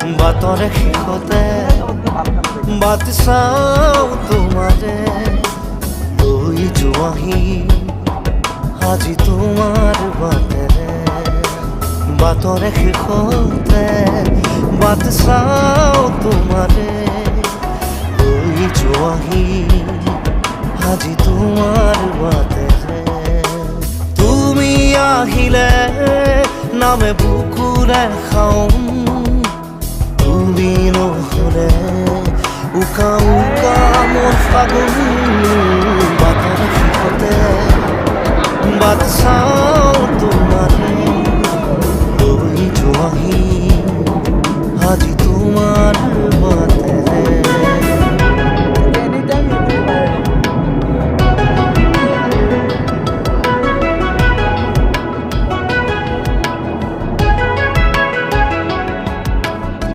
বাটৰে শেষতে but চাওঁ তোমাৰে লৈ যোৱাহি আজি তোমাৰ বাটেৰে বাটৰে শেষতে বাট চাওঁ তোমাৰে লৈ যোৱাহি আজি তোমাৰ বাটেৰে তুমি আহিলে নামে বুকুৰে খাওঁ তুমি নহ'লে উকা উকা মোৰ ফাগুন বাটৰ শেষতে বাট চাওঁ তোমাৰে লৈ যোৱাহি আজি